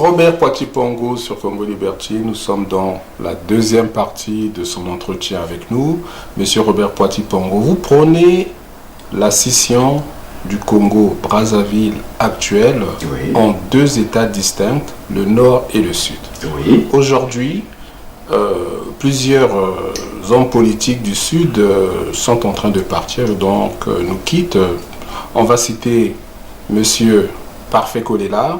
Robert Poitipongo sur Congo Liberty. Nous sommes dans la deuxième partie de son entretien avec nous. Monsieur Robert Poitipongo, vous prenez la scission du Congo-Brazzaville actuelle en deux États distincts, le Nord et le Sud. Oui. Aujourd'hui, plusieurs hommes politiques du Sud sont en train de partir, donc nous quittent. On va citer Monsieur Parfait Kolela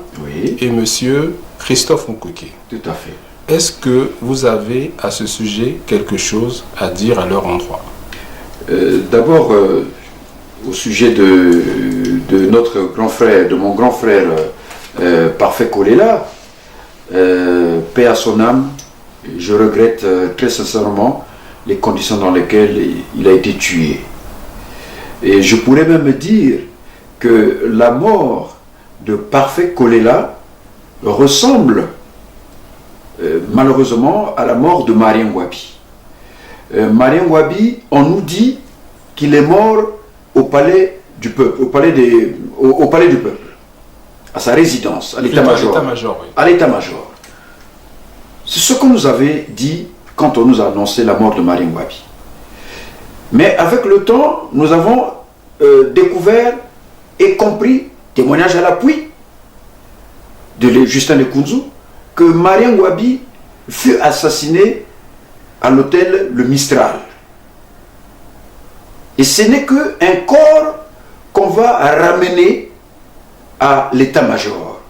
et Monsieur Christophe Moukouké. Tout à fait. Est-ce que vous avez à ce sujet quelque chose à dire à leur endroit? D'abord, au sujet de notre grand frère, de mon grand frère Parfait Kolela, paix à son âme, je regrette très sincèrement les conditions dans lesquelles il a été tué. Et je pourrais même dire que la mort de Parfait Kolela ressemble malheureusement à la mort de Marien Ngouabi. Marien Ngouabi, on nous dit qu'il est mort au palais du peuple, au palais du peuple, à sa résidence, à l'état-major. À l'état-major. C'est ce qu'on nous avait dit quand on nous a annoncé la mort de Marien Ngouabi. Mais avec le temps, nous avons découvert et compris, témoignage à l'appui de Justin Lekunzu, que Marien Ngouabi fut assassiné à l'hôtel Le Mistral. Et ce n'est qu'un corps qu'on va ramener à l'état-major.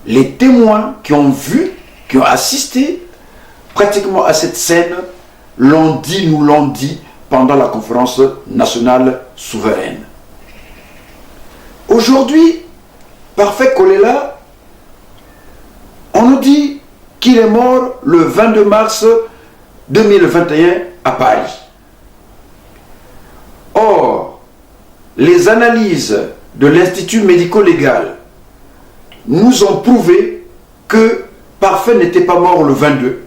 Les témoins qui ont vu, qui ont assisté pratiquement à cette scène, nous l'ont dit pendant la conférence nationale souveraine. Aujourd'hui, Parfait Kolela, on nous dit qu'il est mort le 22 mars 2021 à Paris. Or, les analyses de l'Institut médico-légal nous ont prouvé que Parfait n'était pas mort le 22.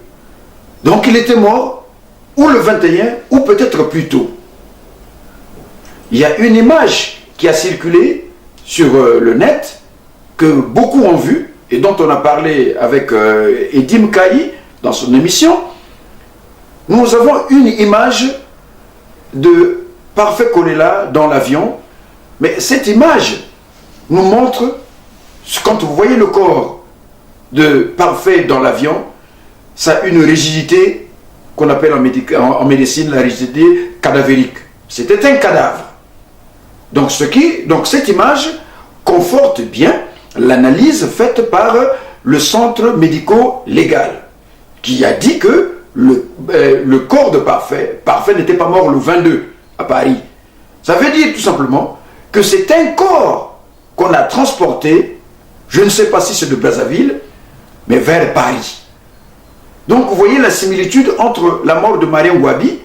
Donc il était mort ou le 21 ou peut-être plus tôt. Il y a une image qui a circulé sur le net que beaucoup ont vu et dont on a parlé avec Edim Kaï dans son émission. Nous avons une image de Parfait Kolela dans l'avion, mais cette image nous montre, quand vous voyez le corps de Parfait dans l'avion, ça a une rigidité qu'on appelle en médecine la rigidité cadavérique. C'était un cadavre. Donc cette image conforte bien l'analyse faite par le centre médico-légal, qui a dit que le corps de Parfait n'était pas mort le 22 à Paris. Ça veut dire tout simplement que c'est un corps qu'on a transporté, je ne sais pas si c'est de Brazzaville, mais vers Paris. Donc vous voyez la similitude entre la mort de Marien Ngouabi,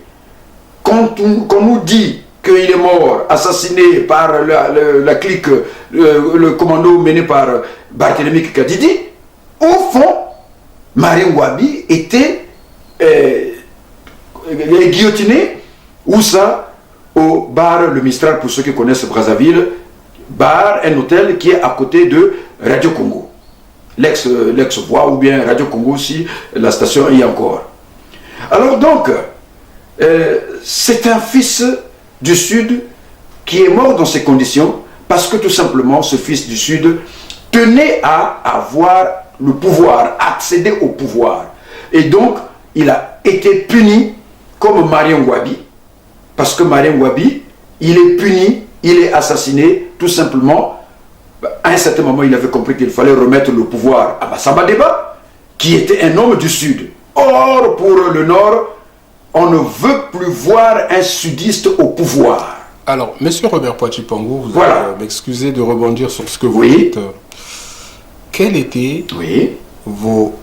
qu'on nous dit qu'il est mort, assassiné par la clique, le commando mené par Barthélemy Kadidi. Au fond, Marien Ngouabi était guillotiné, où ça, au bar Le Mistral, pour ceux qui connaissent Brazzaville, bar, un hôtel qui est à côté de Radio Congo. L'ex-voix ou bien Radio Congo si la station y est encore. Alors donc, c'est un fils du Sud qui est mort dans ces conditions parce que tout simplement ce fils du Sud tenait à avoir le pouvoir, accéder au pouvoir. Et donc, il a été puni comme Marien Ngouabi, parce que Marien Ngouabi, il est puni, il est assassiné tout simplement. À un certain moment, il avait compris qu'il fallait remettre le pouvoir à Massamba Deba, qui était un homme du Sud. Or, pour le Nord, on ne veut plus voir un sudiste au pouvoir. Alors, Monsieur Robert Poitipongo, vous allez m'excuser de rebondir sur ce que vous dites. Quelles étaient vos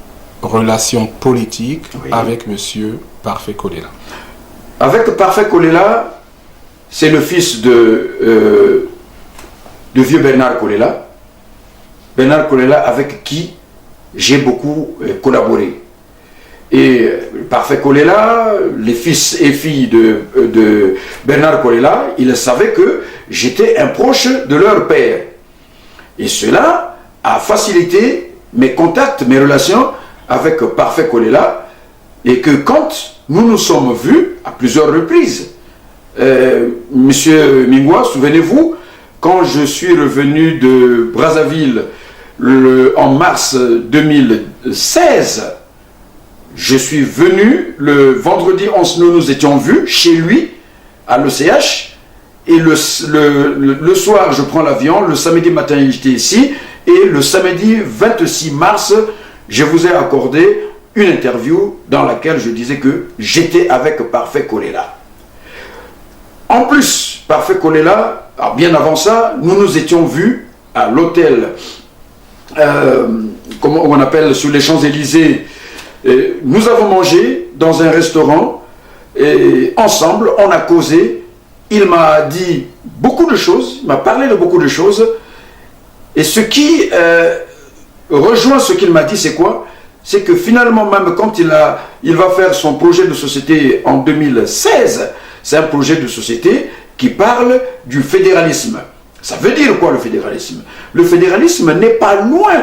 relations politiques avec Monsieur Parfait Kolela? Avec Parfait Kolela, c'est le fils de vieux Bernard Kolela. Bernard Kolela avec qui j'ai beaucoup collaboré. Et Parfait Kolela, les fils et filles de Bernard Kolela, ils savaient que j'étais un proche de leur père. Et cela a facilité mes contacts, mes relations avec Parfait Kolela, et que quand nous nous sommes vus à plusieurs reprises, Monsieur Mingwa, souvenez-vous, quand je suis revenu de Brazzaville en mars 2016, je suis venu le vendredi, nous étions vus chez lui à l'ECH, et le soir je prends l'avion, le samedi matin j'étais ici, et le samedi 26 mars, je vous ai accordé une interview dans laquelle je disais que j'étais avec Parfait Kolela. En plus, Parfait Kolela, bien avant ça, nous nous étions vus à l'hôtel, comment on appelle, sur les Champs-Élysées. Nous avons mangé dans un restaurant, et ensemble, on a causé. Il m'a dit beaucoup de choses, il m'a parlé de beaucoup de choses. Et ce qui rejoint ce qu'il m'a dit, c'est quoi? C'est que finalement, même quand il va faire son projet de société en 2016, c'est un projet de société qui parle du fédéralisme. Ça veut dire quoi le fédéralisme? Le fédéralisme n'est pas loin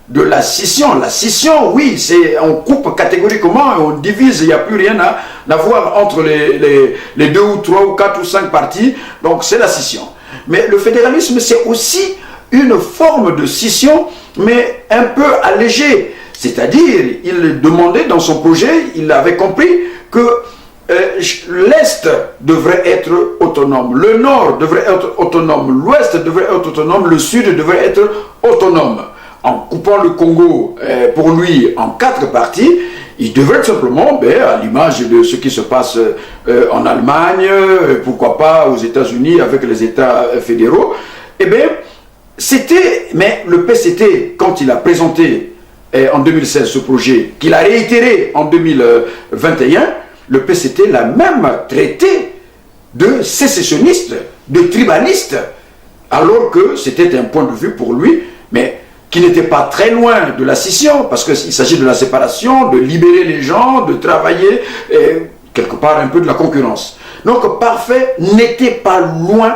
de la scission. La scission, oui, on coupe catégoriquement, on divise, il n'y a plus rien à voir entre les 2 ou 3 ou 4 ou 5 partis, donc c'est la scission. Mais le fédéralisme, c'est aussi une forme de scission, mais un peu allégée. C'est-à-dire, il demandait dans son projet, il avait compris que l'Est devrait être autonome, le Nord devrait être autonome, l'Ouest devrait être autonome, le Sud devrait être autonome. En coupant le Congo, pour lui, en 4 parties, il devrait tout simplement, à l'image de ce qui se passe en Allemagne, pourquoi pas aux États-Unis avec les États fédéraux, mais le PCT, quand il a présenté en 2016 ce projet, qu'il a réitéré en 2021, le PCT l'a même traité de sécessionniste, de tribaliste, alors que c'était un point de vue pour lui, mais qui n'était pas très loin de la scission, parce qu'il s'agit de la séparation, de libérer les gens, de travailler, quelque part un peu de la concurrence. Donc Parfait n'était pas loin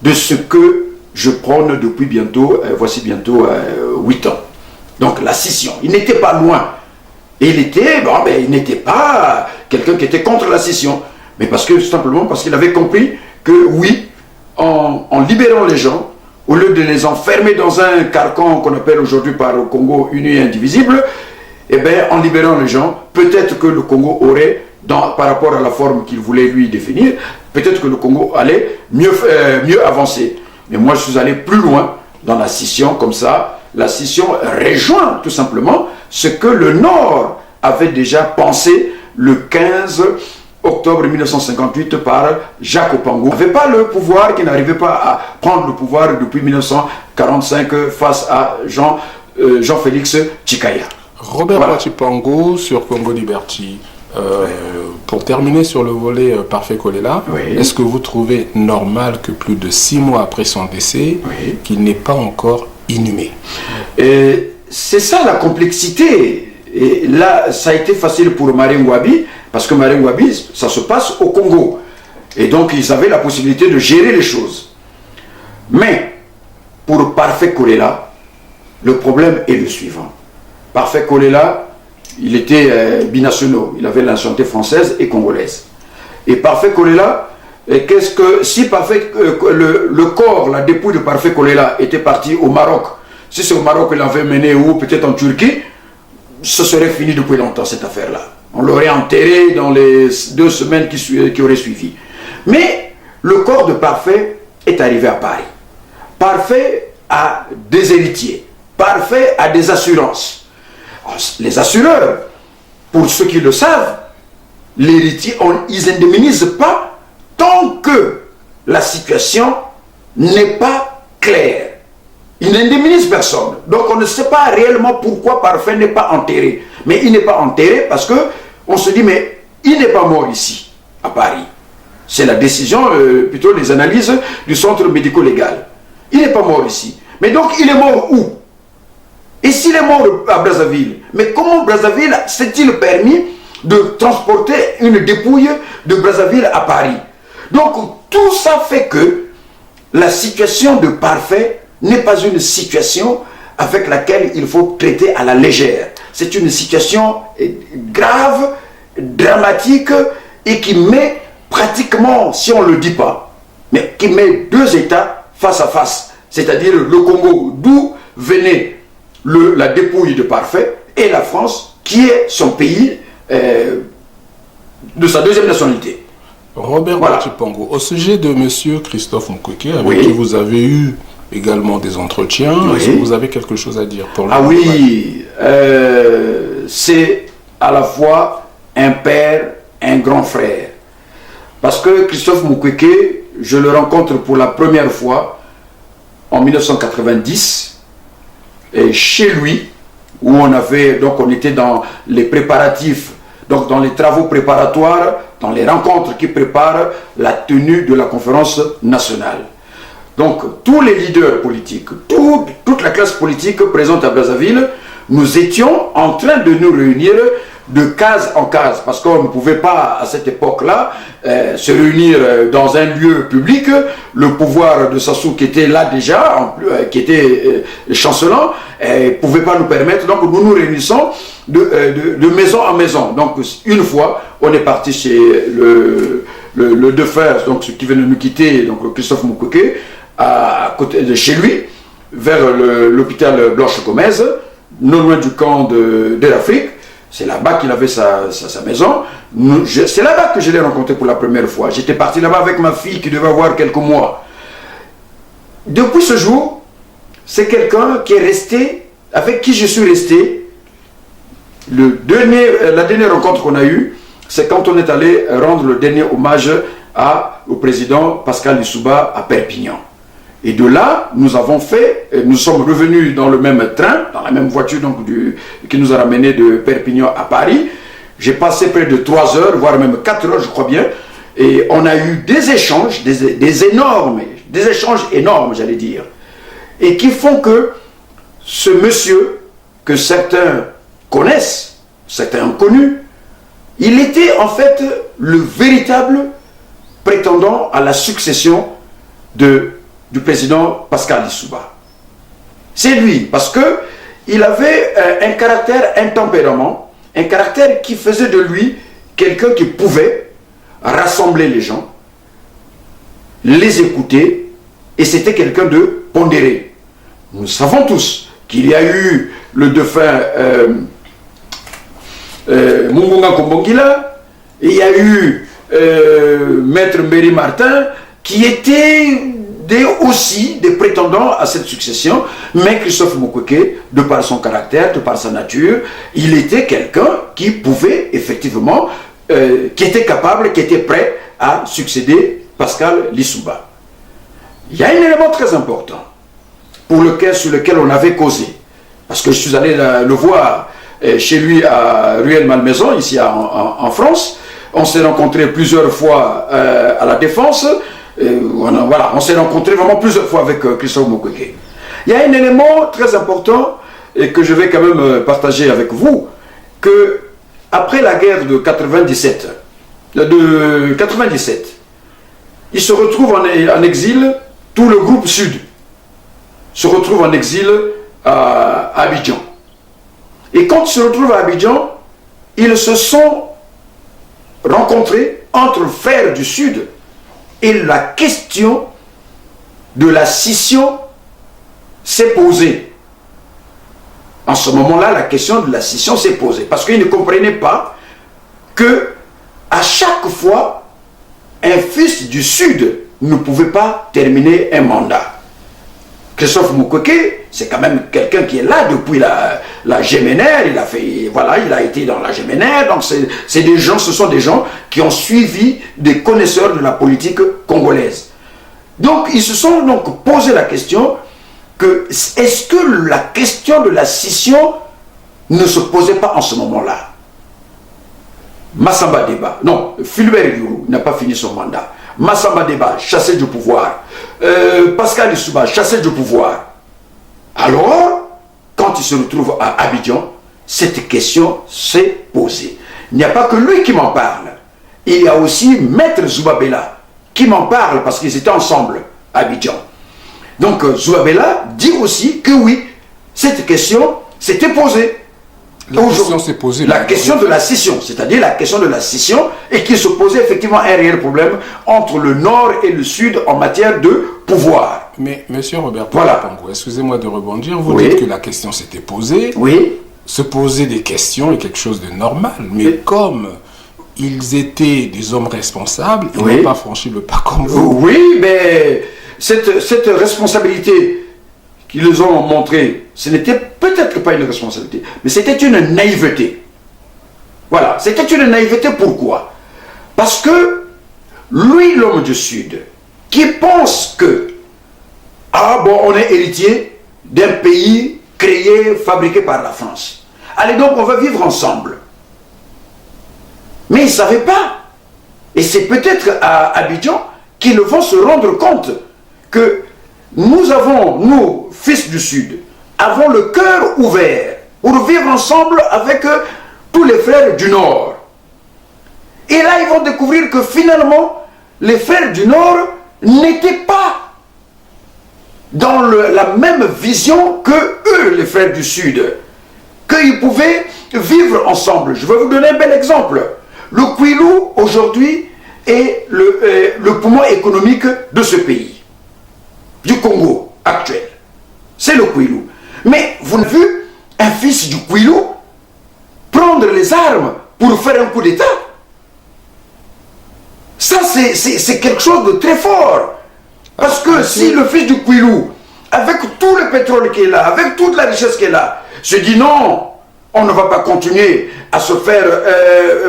de ce que je prône depuis voici bientôt 8 ans. Donc la scission, il n'était pas loin. Et il n'était pas quelqu'un qui était contre la scission, mais simplement parce qu'il avait compris que oui, en libérant les gens, au lieu de les enfermer dans un carcan qu'on appelle aujourd'hui par le Congo uni et indivisible, en libérant les gens, peut-être que le Congo aurait, par rapport à la forme qu'il voulait lui définir, peut-être que le Congo allait mieux avancer. Mais moi, je suis allé plus loin dans la scission, comme ça. La scission rejoint tout simplement ce que le Nord avait déjà pensé le 15 octobre 1958 par Jacques Opango. Il n'avait pas le pouvoir, qui n'arrivait pas à prendre le pouvoir depuis 1945 face à Jean-Félix Tshikaya. Robert Poiti Pongo sur Congo Liberty. Pour terminer sur le volet Parfait Kolela, est-ce que vous trouvez normal que plus de 6 mois après son décès, qu'il n'est pas encore inhumé? C'est ça la complexité. Et là, ça a été facile pour Marien Ngouabi, parce que Marien Ngouabi, ça se passe au Congo. Et donc, ils avaient la possibilité de gérer les choses. Mais, pour Parfait Kolela, le problème est le suivant. Parfait Kolela, il était binationaux. Il avait la nationalité française et congolaise. Et Parfait Kolela, si le corps, la dépouille de Parfait Kolela était parti au Maroc, si c'est au Maroc qu'il l'avait mené ou peut-être en Turquie, ce serait fini depuis longtemps cette affaire-là. On l'aurait enterré dans les 2 semaines qui auraient suivi. Mais le corps de Parfait est arrivé à Paris. Parfait a des héritiers. Parfait a des assurances. Les assureurs, pour ceux qui le savent, l'héritier, ils n'indemnisent pas tant que la situation n'est pas claire. Ils n'indemnisent personne. Donc on ne sait pas réellement pourquoi Parfait n'est pas enterré. Mais il n'est pas enterré parce que on se dit, mais il n'est pas mort ici, à Paris. C'est la décision, plutôt les analyses du centre médico-légal. Il n'est pas mort ici. Mais donc il est mort où? Et s'il est mort à Brazzaville, mais comment Brazzaville s'est-il permis de transporter une dépouille de Brazzaville à Paris? Donc tout ça fait que la situation de Parfait n'est pas une situation avec laquelle il faut traiter à la légère. C'est une situation grave, dramatique, et qui met pratiquement, si on ne le dit pas, mais qui met deux États face à face. C'est-à-dire le Congo, d'où venait la dépouille de Parfait, et la France, qui est son pays de sa deuxième nationalité. Robert Poitier Pongo, au sujet de M. Christophe Mukwege, avec qui vous avez eu également des entretiens, est-ce que vous avez quelque chose à dire pour lui? Ah oui, c'est à la fois un père, un grand frère. Parce que Christophe Mukwege, je le rencontre pour la première fois en 1990, et chez lui, où on était dans les préparatifs, donc dans les travaux préparatoires, dans les rencontres qui préparent la tenue de la conférence nationale. Donc tous les leaders politiques, toute la classe politique présente à Brazzaville, nous étions en train de nous réunir de case en case, parce qu'on ne pouvait pas à cette époque-là se réunir dans un lieu public. Le pouvoir de Sassou, qui était là déjà, qui était chancelant, ne pouvait pas nous permettre, donc nous nous réunissons de maison en maison. Donc une fois, on est parti chez le défunt, donc ce qui venait de nous quitter, donc Christophe Mukwege, à côté de chez lui, vers l'hôpital Blanche Gomez, non loin du camp de l'Afrique. C'est là-bas qu'il avait sa maison. C'est là-bas que je l'ai rencontré pour la première fois. J'étais parti là-bas avec ma fille qui devait avoir quelques mois. Depuis ce jour, c'est quelqu'un qui est resté, avec qui je suis resté. La dernière rencontre qu'on a eue, c'est quand on est allé rendre le dernier hommage au président Pascal Lissouba à Perpignan. Et de là, nous sommes revenus dans le même train, dans la même voiture donc, qui nous a ramenés de Perpignan à Paris. J'ai passé près de 3 heures, voire même 4 heures, je crois bien. Et on a eu des échanges, des échanges énormes, j'allais dire. Et qui font que ce monsieur, que certains connaissent, certains ont connu, il était en fait le véritable prétendant à la succession du président Pascal Lissouba. C'est lui, parce que il avait un caractère, un tempérament, un caractère qui faisait de lui quelqu'un qui pouvait rassembler les gens, les écouter, et c'était quelqu'un de pondéré. Nous savons tous qu'il y a eu le défunt Mungunga Kombongila, et il y a eu Maître Mbéry Martin, qui étaient aussi des prétendants à cette succession, mais Christophe Mukwege, de par son caractère, de par sa nature, il était quelqu'un qui pouvait effectivement, qui était capable, qui était prêt à succéder Pascal Lissouba. Il y a un élément très important sur lequel on avait causé, parce que je suis allé le voir chez lui à Rueil-Malmaison, ici en France. On s'est rencontrés plusieurs fois à la Défense. On s'est rencontrés vraiment plusieurs fois avec Christophe Mukwege. Il y a un élément très important et que je vais quand même partager avec vous, que après la guerre de 97, il se retrouve en exil, tout le groupe Sud se retrouve en exil à Abidjan. Et quand ils se retrouvent à Abidjan, ils se sont rencontrés entre frères du Sud. Et la question de la scission s'est posée. En ce moment-là, la question de la scission s'est posée. Parce qu'ils ne comprenaient pas que à chaque fois, un fils du Sud ne pouvait pas terminer un mandat. Christophe Mukwege, c'est quand même quelqu'un qui est là depuis la Gémenaire. Il a été dans la Gémenaire. Donc ce sont des gens qui ont suivi des connaisseurs de la politique congolaise. Donc ils se sont donc posé la question que est-ce que la question de la scission ne se posait pas en ce moment-là? Massamba Deba, non, Fulbert Yuru n'a pas fini son mandat. Massamba Deba, chassé du pouvoir. Pascal Lissouba, chassé du pouvoir. Alors, quand il se retrouve à Abidjan, cette question s'est posée. Il n'y a pas que lui qui m'en parle. Il y a aussi Maître Zoubabela qui m'en parle parce qu'ils étaient ensemble à Abidjan. Donc Zoubabela dit aussi que oui, cette question s'était posée. La question s'est posée. La question de la scission, c'est-à-dire la question de la scission, et qui se posait effectivement un réel problème entre le Nord et le Sud en matière de pouvoir. Mais, monsieur Robert Voilà. Pongo, excusez-moi de rebondir, vous Oui. dites que la question s'était posée. Oui. Se poser des questions est quelque chose de normal, mais comme ils étaient des hommes responsables, ils Oui. n'ont pas franchi le pas comme vous. Oui, mais cette responsabilité qu'ils ont montrée, ce n'était peut-être pas une responsabilité, mais c'était une naïveté. Voilà, c'était une naïveté. Pourquoi? Parce que lui, l'homme du Sud, qui pense que, ah bon, on est héritier d'un pays créé, fabriqué par la France. Allez donc, on va vivre ensemble. Mais ils ne savaient pas. Et c'est peut-être à Abidjan qu'ils vont se rendre compte que nous avons, nous, fils du Sud, avons le cœur ouvert pour vivre ensemble avec tous les frères du Nord. Et là, ils vont découvrir que finalement, les frères du Nord n'étaient pas dans la même vision que eux, les frères du Sud, qu'ils pouvaient vivre ensemble. Je vais vous donner un bel exemple. Le Kwilu, aujourd'hui, est le poumon économique de ce pays, du Congo actuel. C'est le Kwilu. Mais vous avez vu un fils du Kwilu prendre les armes pour faire un coup d'État? Ça, c'est quelque chose de très fort. Parce que si le fils du Kwilu, avec tout le pétrole qui est là, avec toute la richesse qui est là, se dit non, on ne va pas continuer à se faire,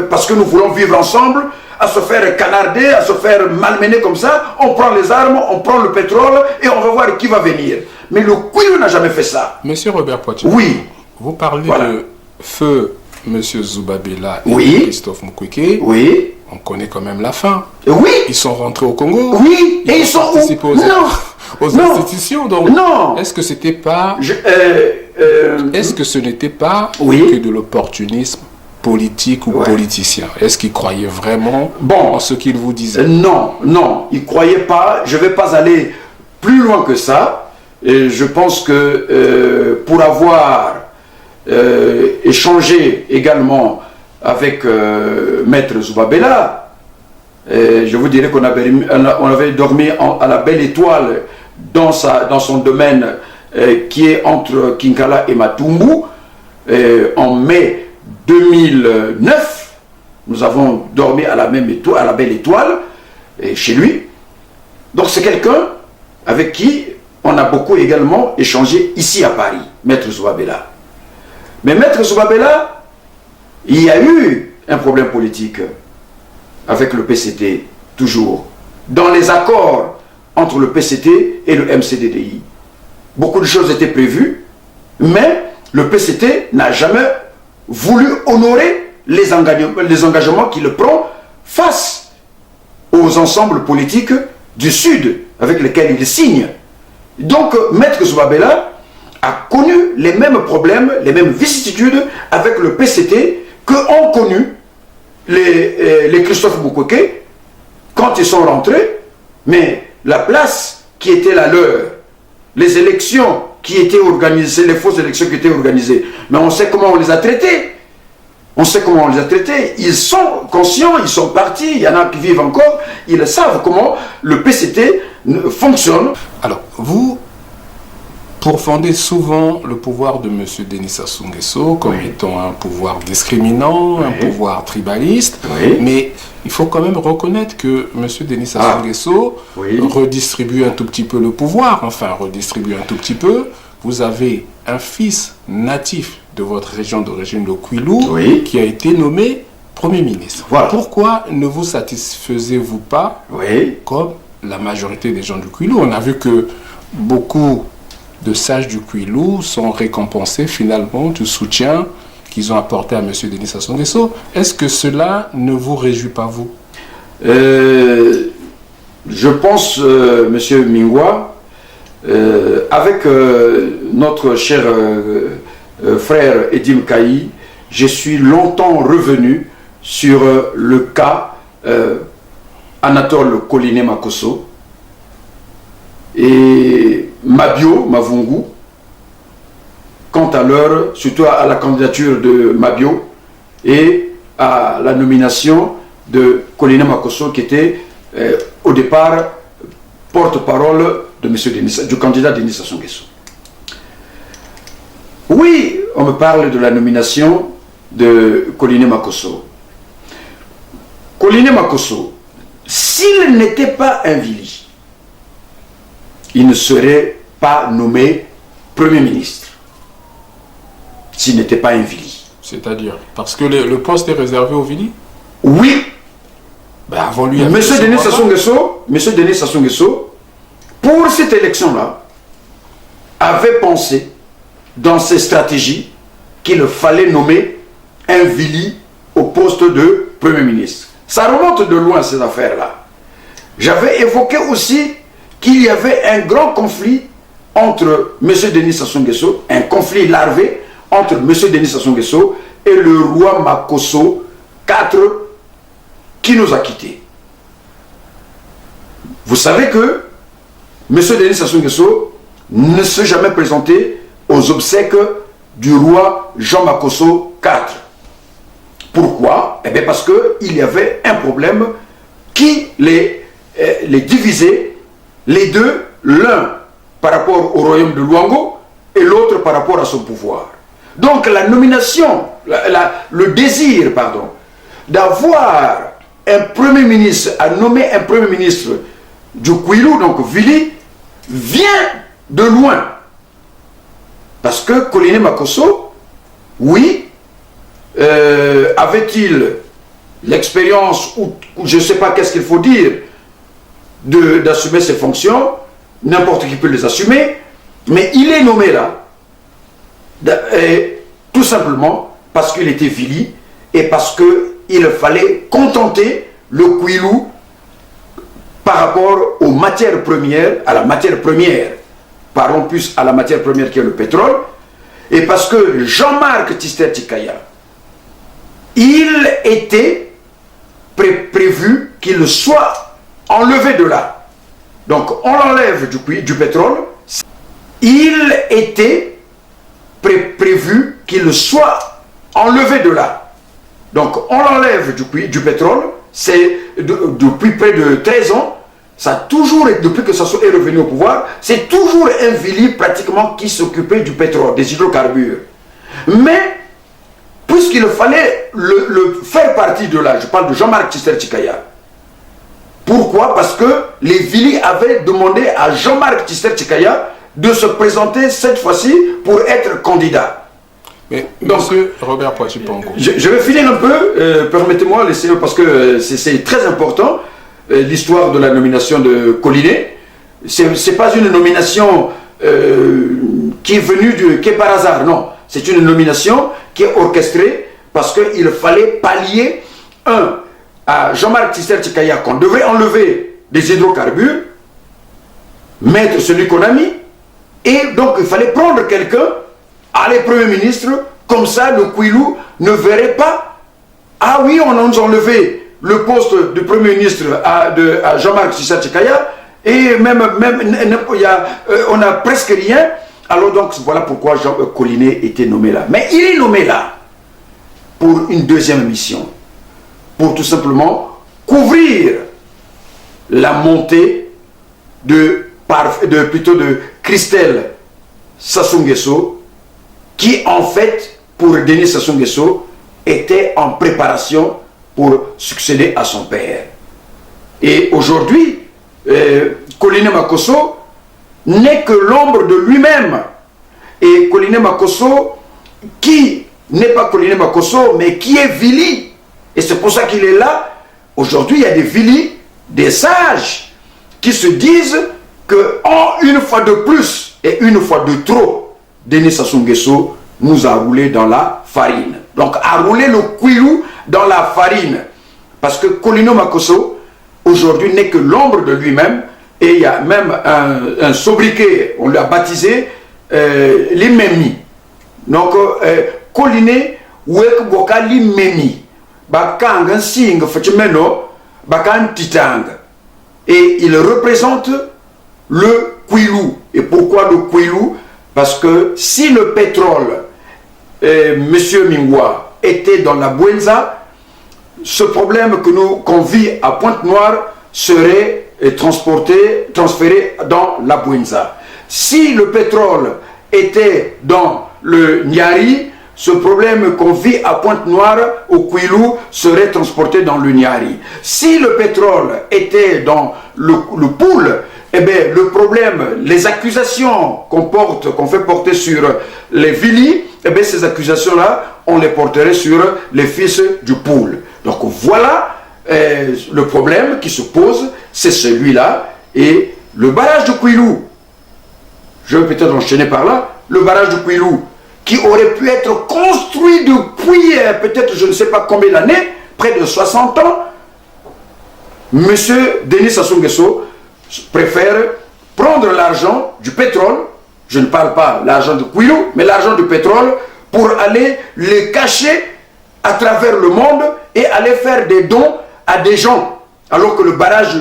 parce que nous voulons vivre ensemble, à se faire canarder, à se faire malmener comme ça, on prend les armes, on prend le pétrole et on va voir qui va venir. Mais le Kwilu n'a jamais fait ça. Monsieur Robert Poitier, Oui. vous parlez Voilà. de feu Monsieur Zoubabela et Oui. Christophe Mukwege. Oui. On connaît quand même la fin. Oui. Ils sont rentrés au Congo. Oui. Ils Et ils ont sont où? participé Non. aux Non. institutions. Donc, Non. est-ce que c'était pas, est-ce que ce n'était pas Oui. que de l'opportunisme politique ou Ouais. politicien? Est-ce qu'ils croyaient vraiment Bon. en ce qu'ils vous disaient? Non, non, ils ne croyaient pas. Je ne vais pas aller plus loin que ça. Et je pense que pour avoir échangé également avec Maître Zoubabela, je vous dirais qu'on avait dormi à la belle étoile dans son domaine qui est entre Kinkala et Matumbu. En mai 2009, nous avons dormi à la même étoile, à la belle étoile, chez lui. Donc c'est quelqu'un avec qui on a beaucoup également échangé ici à Paris, Maître Zoubabela. Mais Maître Zoubabela, il y a eu un problème politique avec le PCT, toujours. Dans les accords entre le PCT et le MCDDI, beaucoup de choses étaient prévues, mais le PCT n'a jamais voulu honorer les engagements qu'il prend face aux ensembles politiques du Sud avec lesquels il signe. Donc, Maître Zoubabela a connu les mêmes problèmes, les mêmes vicissitudes avec le PCT que ont connu les Christophe Mukwege quand ils sont rentrés. Mais la place qui était la leur, les élections qui étaient organisées, les fausses élections qui étaient organisées, mais on sait comment on les a traités. On sait comment on les a traités. Ils sont conscients, ils sont partis, il y en a qui vivent encore, ils savent comment le PCT fonctionne. Alors, vous pourfendez souvent le pouvoir de M. Denis Sassou Nguesso comme étant un pouvoir discriminant, un pouvoir tribaliste, mais il faut quand même reconnaître que M. Denis Sassou Nguesso redistribue un tout petit peu le pouvoir, redistribue un tout petit peu. Vous avez un fils natif de votre région d'origine, le Kwilu, qui a été nommé Premier ministre. Voilà. Pourquoi ne vous satisfaisez-vous pas comme la majorité des gens du Kwilu? On a vu que beaucoup de sages du Kwilu sont récompensés finalement du soutien qu'ils ont apporté à M. Denis Sassou Nguesso. Est-ce que cela ne vous réjouit pas, vous? Je pense, M. Mingwa, avec notre cher frère Edim Kayi, je suis longtemps revenu sur le cas Anatole Koliné Makosso et Mabio Mavungu, quant à l'heure, surtout à la candidature de Mabio et à la nomination de Colina Makosso, qui était au départ porte-parole de du candidat Denis Sassou Nguesso. Oui, on me parle de la nomination de Colina Makosso. Colina Makosso, s'il n'était pas un Vili, il ne serait pas nommé Premier ministre. S'il n'était pas un Vili. C'est-à-dire, parce que le poste est réservé aux Vili? Oui. Ben avant lui, Monsieur Denis Sassou Nguesso, pour cette élection-là, avait pensé dans ses stratégies qu'il fallait nommer un Vili au poste de Premier ministre. Ça remonte de loin, ces affaires-là. J'avais évoqué aussi qu'il y avait un grand conflit entre M. Denis Sassou Nguesso, un conflit larvé entre M. Denis Sassou Nguesso et le roi Makosso IV qui nous a quittés. Vous savez que M. Denis Sassou Nguesso ne s'est jamais présenté aux obsèques du roi Jean Makosso IV. Pourquoi? Eh bien parce qu'il y avait un problème qui les divisait, les deux, l'un par rapport au royaume de Luango et l'autre par rapport à son pouvoir. Donc la nomination, le désir, d'avoir un premier ministre, à nommer un premier ministre du Kwilu, donc Vili, vient de loin. Parce que Colina Makosso, oui, avait-il l'expérience, ou je ne sais pas qu'est-ce qu'il faut dire, d'assumer ses fonctions, n'importe qui peut les assumer, mais il est nommé là, tout simplement parce qu'il était Vili et parce qu'il fallait contenter le Kwilu par rapport aux matières premières, à la matière première, parlons plus à la matière première qui est le pétrole, et parce que Jean-Marc Tzister Tshikaya, il était prévu qu'il soit enlevé de là. Donc on l'enlève du pétrole. Il était prévu qu'il soit enlevé de là. Donc on l'enlève du pétrole. C'est depuis près de 13 ans. Ça a toujours, depuis que Sassou est revenu au pouvoir, c'est toujours un Vili pratiquement qui s'occupait du pétrole, des hydrocarbures. Mais puisqu'il fallait le faire partie de là, je parle de Jean-Marc Tzister Tshikaya. Pourquoi? Parce que les Vili avaient demandé à Jean-Marc Tzister Tshikaya de se présenter cette fois-ci pour être candidat. Mais, donc, monsieur Robert Poitiers Pongo. Je vais finir un peu, permettez-moi, parce que c'est très important, l'histoire de la nomination de Collinet. Ce n'est pas une nomination qui est venue, qui est par hasard, non. C'est une nomination qui est orchestrée parce qu'il fallait pallier, à Jean-Marc Tzister Tshikaya qu'on devait enlever des hydrocarbures, mettre celui qu'on a mis, et donc il fallait prendre quelqu'un, aller Premier ministre, comme ça le Kwilu ne verrait pas, ah oui, on a enlevé le poste de Premier ministre à Jean-Marc Tzister Tshikaya, et même on n'a presque rien. Alors donc voilà pourquoi Jean Collinet était nommé là. Mais il est nommé là pour une deuxième mission, pour tout simplement couvrir la montée de Christelle Sassou Nguesso, qui en fait pour Denis Sassou Nguesso était en préparation pour succéder à son père. Et aujourd'hui, Colina Makosso n'est que l'ombre de lui-même. Et Colina Makosso, qui n'est pas Colina Makosso, mais qui est Vili. Et c'est pour ça qu'il est là. Aujourd'hui, il y a des Vili, des sages, qui se disent que une fois de plus et une fois de trop, Denis Sassou Nguesso nous a roulé dans la farine. Donc, a roulé le Kwilu dans la farine. Parce que Colina Makosso, aujourd'hui, n'est que l'ombre de lui-même. Et il y a même un sobriquet, on l'a baptisé les Memi. Donc, Collinet, Wek Boka li Memi. Bakang Sing Fachimeno, Bakan Titang. Et il représente le Kwilu. Et pourquoi le Kwilu? Parce que si le pétrole, Monsieur Mingwa, était dans la Bouenza, ce problème qu'on vit à Pointe-Noire serait transféré dans la Bouenza. Si le pétrole était dans le Niari, ce problème qu'on vit à Pointe-Noire, au Kouilou, serait transporté dans le Niari. Si le pétrole était dans le Poul, eh bien, le problème, les accusations qu'on fait porter sur les Vili, eh bien, ces accusations-là, on les porterait sur les fils du Poul. Donc voilà le problème qui se pose, c'est celui-là. Et le barrage de Kouilou, je vais peut-être enchaîner par là, le barrage de Kouilou, qui aurait pu être construit depuis peut-être je ne sais pas combien d'années, près de 60 ans, M. Denis Sassou Nguesso préfère prendre l'argent du pétrole, je ne parle pas l'argent de Kouilou, mais l'argent du pétrole, pour aller le cacher à travers le monde et aller faire des dons à des gens. Alors que le barrage,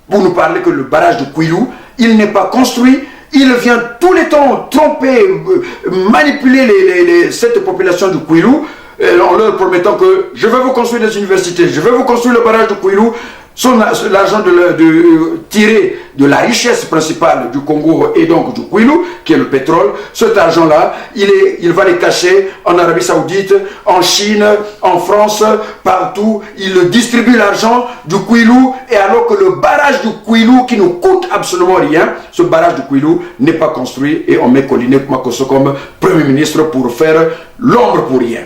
vous nous parlez que le barrage de Kouilou, il n'est pas construit. Il vient tous les temps tromper, manipuler cette population de Kouilou en leur promettant que je vais vous construire des universités, je vais vous construire le barrage de Kouilou. L'argent tiré de la richesse principale du Congo et donc du Kouilou, qui est le pétrole, cet argent-là, il va les cacher en Arabie Saoudite, en Chine, en France, partout. Il distribue l'argent du Kouilou, et alors que le barrage du Kouilou, qui ne coûte absolument rien, ce barrage du Kouilou n'est pas construit, et on met Koliné Makosso comme Premier ministre pour faire l'ombre pour rien.